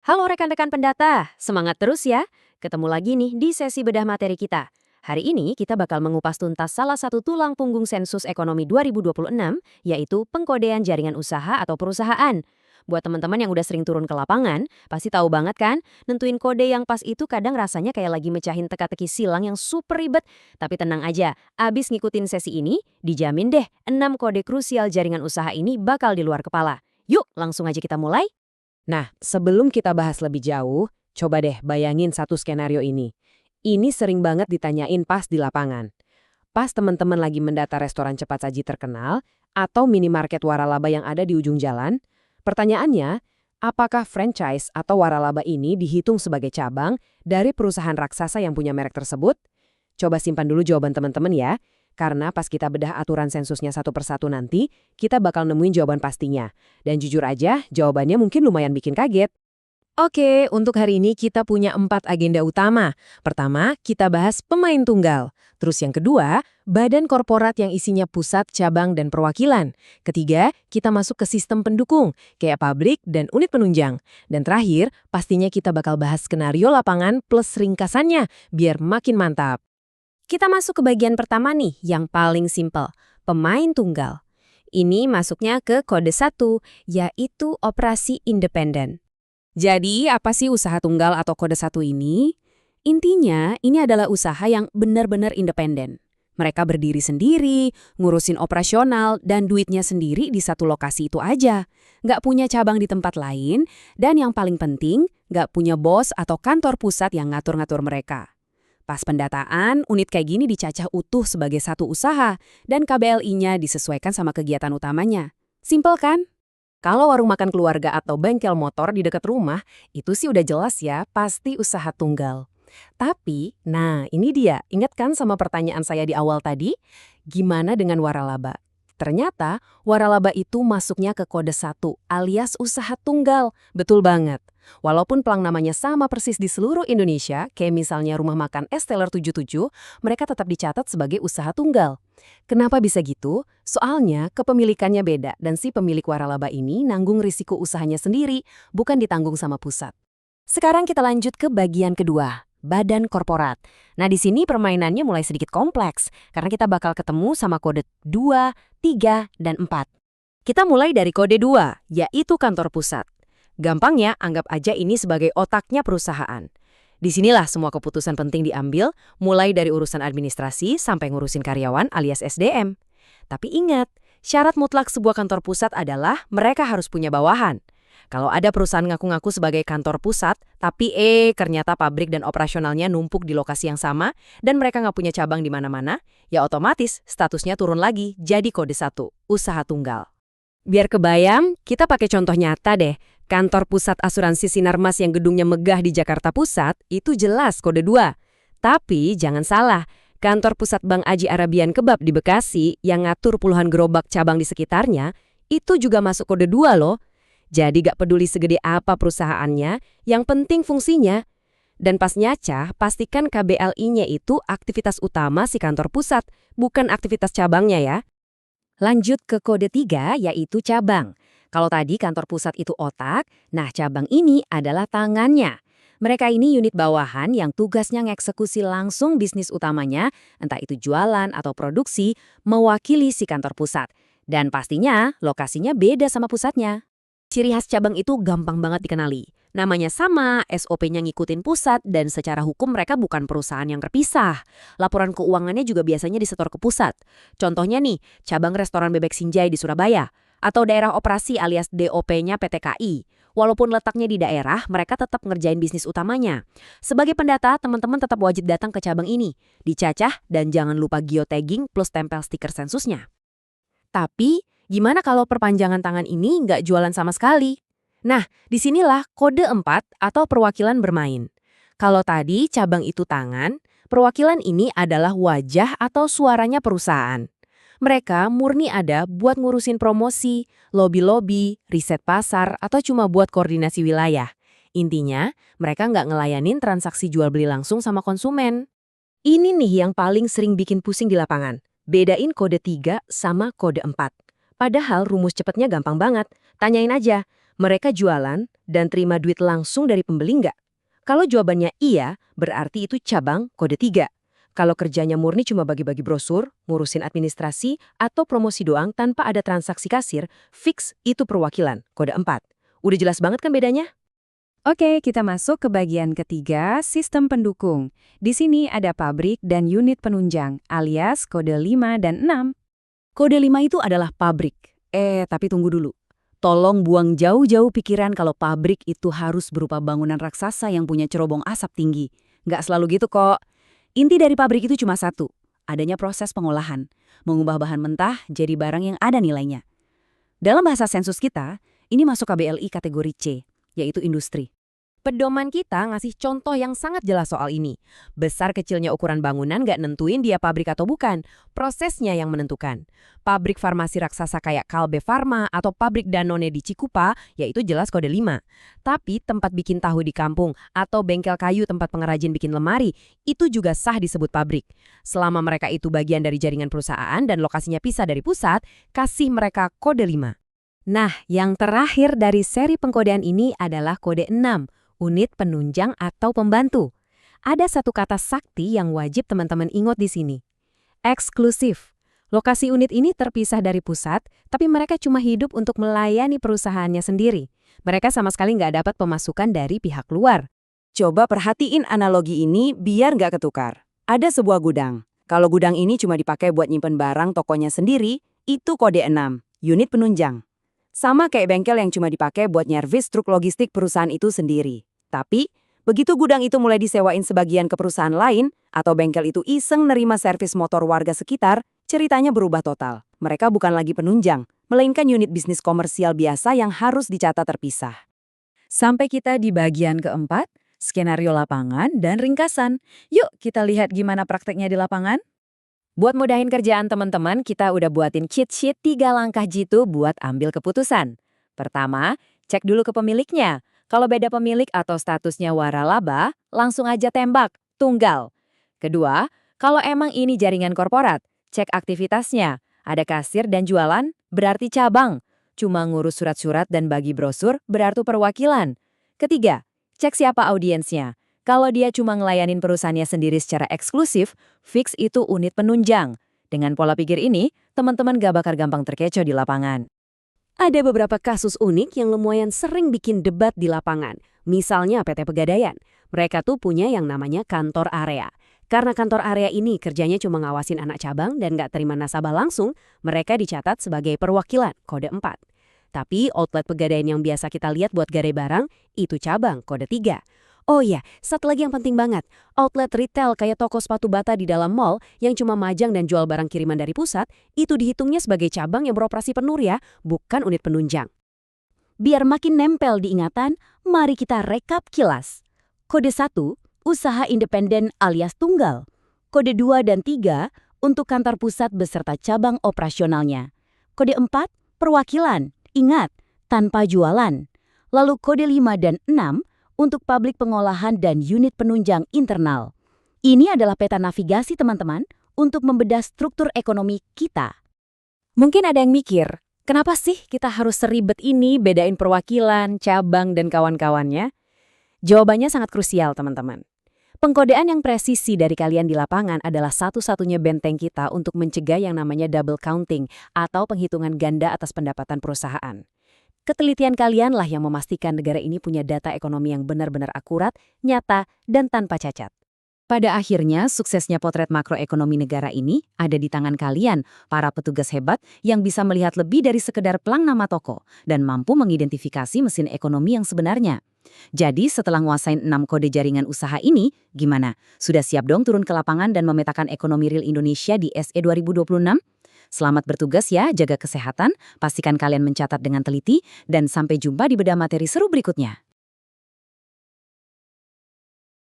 Halo rekan-rekan pendata, semangat terus ya. Ketemu lagi nih di sesi bedah materi kita. Hari ini kita bakal mengupas tuntas salah satu tulang punggung sensus ekonomi 2026, yaitu pengkodean jaringan usaha atau perusahaan. Buat teman-teman yang udah sering turun ke lapangan, pasti tahu banget kan, nentuin kode yang pas itu kadang rasanya kayak lagi mecahin teka-teki silang yang super ribet. Tapi tenang aja, abis ngikutin sesi ini, dijamin deh 6 kode krusial jaringan usaha ini bakal di luar kepala. Yuk, langsung aja kita mulai. Nah, sebelum kita bahas lebih jauh, coba deh bayangin satu skenario ini. Ini sering banget ditanyain pas di lapangan. Pas teman-teman lagi mendata restoran cepat saji terkenal atau minimarket waralaba yang ada di ujung jalan, pertanyaannya, apakah franchise atau waralaba ini dihitung sebagai cabang dari perusahaan raksasa yang punya merek tersebut? Coba simpan dulu jawaban teman-teman ya, karena pas kita bedah aturan sensusnya satu persatu nanti, kita bakal nemuin jawaban pastinya. Dan jujur aja, jawabannya mungkin lumayan bikin kaget. Oke, untuk hari ini kita punya 4 agenda utama. Pertama, kita bahas pemain tunggal. Terus yang kedua, badan korporat yang isinya pusat, cabang, dan perwakilan. Ketiga, kita masuk ke sistem pendukung, kayak pabrik dan unit penunjang. Dan terakhir, pastinya kita bakal bahas skenario lapangan plus ringkasannya, biar makin mantap. Kita masuk ke bagian pertama nih, yang paling simpel, pemain tunggal. Ini masuknya ke kode 1, yaitu operasi independen. Jadi, apa sih usaha tunggal atau kode 1 ini? Intinya, ini adalah usaha yang benar-benar independen. Mereka berdiri sendiri, ngurusin operasional, dan duitnya sendiri di satu lokasi itu aja. Nggak punya cabang di tempat lain, dan yang paling penting, nggak punya bos atau kantor pusat yang ngatur-ngatur mereka. Pas pendataan, unit kayak gini dicacah utuh sebagai satu usaha, dan KBLI-nya disesuaikan sama kegiatan utamanya. Simpel kan? Kalau warung makan keluarga atau bengkel motor di dekat rumah, itu sih udah jelas ya, pasti usaha tunggal. Tapi, nah ini dia, ingat kan sama pertanyaan saya di awal tadi? Gimana dengan waralaba? Ternyata, waralaba itu masuknya ke kode 1, alias usaha tunggal. Betul banget. Walaupun pelang namanya sama persis di seluruh Indonesia, kayak misalnya rumah makan Esteller 77, mereka tetap dicatat sebagai usaha tunggal. Kenapa bisa gitu? Soalnya kepemilikannya beda dan si pemilik waralaba ini nanggung risiko usahanya sendiri, bukan ditanggung sama pusat. Sekarang kita lanjut ke bagian kedua, badan korporat. Nah di sini permainannya mulai sedikit kompleks, karena kita bakal ketemu sama kode 2, 3, dan 4. Kita mulai dari kode 2, yaitu kantor pusat. Gampangnya, anggap aja ini sebagai otaknya perusahaan. Disinilah semua keputusan penting diambil, mulai dari urusan administrasi sampai ngurusin karyawan alias SDM. Tapi ingat, syarat mutlak sebuah kantor pusat adalah mereka harus punya bawahan. Kalau ada perusahaan ngaku-ngaku sebagai kantor pusat, tapi ternyata pabrik dan operasionalnya numpuk di lokasi yang sama, dan mereka nggak punya cabang di mana-mana, ya otomatis statusnya turun lagi jadi kode 1, usaha tunggal. Biar kebayang, kita pakai contoh nyata deh. Kantor pusat asuransi Sinarmas yang gedungnya megah di Jakarta Pusat, itu jelas kode 2. Tapi jangan salah, kantor pusat Bank Aji Arabian Kebab di Bekasi yang ngatur puluhan gerobak cabang di sekitarnya, itu juga masuk kode 2 loh. Jadi gak peduli segede apa perusahaannya, yang penting fungsinya. Dan pas nyacah, pastikan KBLI-nya itu aktivitas utama si kantor pusat, bukan aktivitas cabangnya ya. Lanjut ke kode 3, yaitu cabang. Kalau tadi kantor pusat itu otak, nah cabang ini adalah tangannya. Mereka ini unit bawahan yang tugasnya ngeksekusi langsung bisnis utamanya, entah itu jualan atau produksi, mewakili si kantor pusat. Dan pastinya lokasinya beda sama pusatnya. Ciri khas cabang itu gampang banget dikenali. Namanya sama, SOP-nya ngikutin pusat, dan secara hukum mereka bukan perusahaan yang terpisah. Laporan keuangannya juga biasanya disetor ke pusat. Contohnya nih, cabang restoran Bebek Sinjai di Surabaya, atau daerah operasi alias DOP-nya PT KI. Walaupun letaknya di daerah, mereka tetap ngerjain bisnis utamanya. Sebagai pendata, teman-teman tetap wajib datang ke cabang ini, dicacah, dan jangan lupa geotagging plus tempel stiker sensusnya. Tapi, gimana kalau perpanjangan tangan ini nggak jualan sama sekali? Nah, disinilah kode 4 atau perwakilan bermain. Kalau tadi cabang itu tangan, perwakilan ini adalah wajah atau suaranya perusahaan. Mereka murni ada buat ngurusin promosi, lobi-lobi, riset pasar, atau cuma buat koordinasi wilayah. Intinya, mereka nggak ngelayanin transaksi jual beli langsung sama konsumen. Ini nih yang paling sering bikin pusing di lapangan. Bedain kode 3 sama kode 4. Padahal rumus cepetnya gampang banget. Tanyain aja, Mereka jualan dan terima duit langsung dari pembeli nggak? Kalau jawabannya iya, berarti itu cabang kode 3. Kalau kerjanya murni cuma bagi-bagi brosur, ngurusin administrasi, atau promosi doang tanpa ada transaksi kasir, fix itu perwakilan, kode 4. Udah jelas banget kan bedanya? Oke, kita masuk ke bagian ketiga, sistem pendukung. Di sini ada pabrik dan unit penunjang, alias kode 5 dan 6. Kode 5 itu adalah pabrik. Tapi tunggu dulu. Tolong buang jauh-jauh pikiran kalau pabrik itu harus berupa bangunan raksasa yang punya cerobong asap tinggi. Nggak selalu gitu kok. Inti dari pabrik itu cuma satu, adanya proses pengolahan, mengubah bahan mentah jadi barang yang ada nilainya. Dalam bahasa sensus kita, ini masuk KBLI kategori C, yaitu industri. Pedoman kita ngasih contoh yang sangat jelas soal ini. Besar kecilnya ukuran bangunan nggak nentuin dia pabrik atau bukan, prosesnya yang menentukan. Pabrik farmasi raksasa kayak Kalbe Farma atau pabrik Danone di Cikupa, yaitu jelas kode 5. Tapi tempat bikin tahu di kampung atau bengkel kayu tempat pengrajin bikin lemari, itu juga sah disebut pabrik. Selama mereka itu bagian dari jaringan perusahaan dan lokasinya pisah dari pusat, kasih mereka kode 5. Nah, yang terakhir dari seri pengkodean ini adalah kode 6. Unit penunjang atau pembantu. Ada satu kata sakti yang wajib teman-teman ingat di sini. Eksklusif. Lokasi unit ini terpisah dari pusat, tapi mereka cuma hidup untuk melayani perusahaannya sendiri. Mereka sama sekali nggak dapat pemasukan dari pihak luar. Coba perhatiin analogi ini biar nggak ketukar. Ada sebuah gudang. Kalau gudang ini cuma dipakai buat nyimpen barang tokonya sendiri, itu kode 6, unit penunjang. Sama kayak bengkel yang cuma dipakai buat nyervis truk logistik perusahaan itu sendiri. Tapi, begitu gudang itu mulai disewain sebagian ke perusahaan lain, atau bengkel itu iseng nerima servis motor warga sekitar, ceritanya berubah total. Mereka bukan lagi penunjang, melainkan unit bisnis komersial biasa yang harus dicatat terpisah. Sampai kita di bagian keempat, skenario lapangan dan ringkasan. Yuk kita lihat gimana prakteknya di lapangan. Buat mudahin kerjaan teman-teman, kita udah buatin cheat sheet 3 langkah jitu buat ambil keputusan. Pertama, cek dulu ke pemiliknya. Kalau beda pemilik atau statusnya waralaba, langsung aja tembak, tunggal. Kedua, kalau emang ini jaringan korporat, cek aktivitasnya. Ada kasir dan jualan, berarti cabang. Cuma ngurus surat-surat dan bagi brosur, berarti perwakilan. Ketiga, cek siapa audiensnya. Kalau dia cuma ngelayanin perusahaannya sendiri secara eksklusif, fix itu unit penunjang. Dengan pola pikir ini, teman-teman gak bakal gampang terkecoh di lapangan. Ada beberapa kasus unik yang lumayan sering bikin debat di lapangan. Misalnya PT Pegadaian. Mereka tuh punya yang namanya kantor area. Karena kantor area ini kerjanya cuma ngawasin anak cabang dan nggak terima nasabah langsung, mereka dicatat sebagai perwakilan, kode 4. Tapi outlet Pegadaian yang biasa kita lihat buat garai barang, itu cabang, kode 3. Oh iya, satu lagi yang penting banget. Outlet retail kayak toko sepatu bata di dalam mall yang cuma majang dan jual barang kiriman dari pusat, itu dihitungnya sebagai cabang yang beroperasi penuh ya, bukan unit penunjang. Biar makin nempel di ingatan, mari kita rekap kilas. Kode 1, usaha independen alias tunggal. Kode 2 dan 3, untuk kantor pusat beserta cabang operasionalnya. Kode 4, perwakilan, ingat, tanpa jualan. Lalu kode 5 dan 6, untuk pabrik pengolahan dan unit penunjang internal. Ini adalah peta navigasi teman-teman untuk membedah struktur ekonomi kita. Mungkin ada yang mikir, kenapa sih kita harus seribet ini bedain perwakilan, cabang, dan kawan-kawannya? Jawabannya sangat krusial teman-teman. Pengkodean yang presisi dari kalian di lapangan adalah satu-satunya benteng kita untuk mencegah yang namanya double counting atau penghitungan ganda atas pendapatan perusahaan. Ketelitian kalianlah yang memastikan negara ini punya data ekonomi yang benar-benar akurat, nyata, dan tanpa cacat. Pada akhirnya, suksesnya potret makroekonomi negara ini ada di tangan kalian, para petugas hebat yang bisa melihat lebih dari sekedar pelang nama toko dan mampu mengidentifikasi mesin ekonomi yang sebenarnya. Jadi, setelah nguasain 6 kode jaringan usaha ini, gimana? Sudah siap dong turun ke lapangan dan memetakan ekonomi real Indonesia di SE 2026? Selamat bertugas ya, jaga kesehatan, pastikan kalian mencatat dengan teliti, dan sampai jumpa di bedah materi seru berikutnya.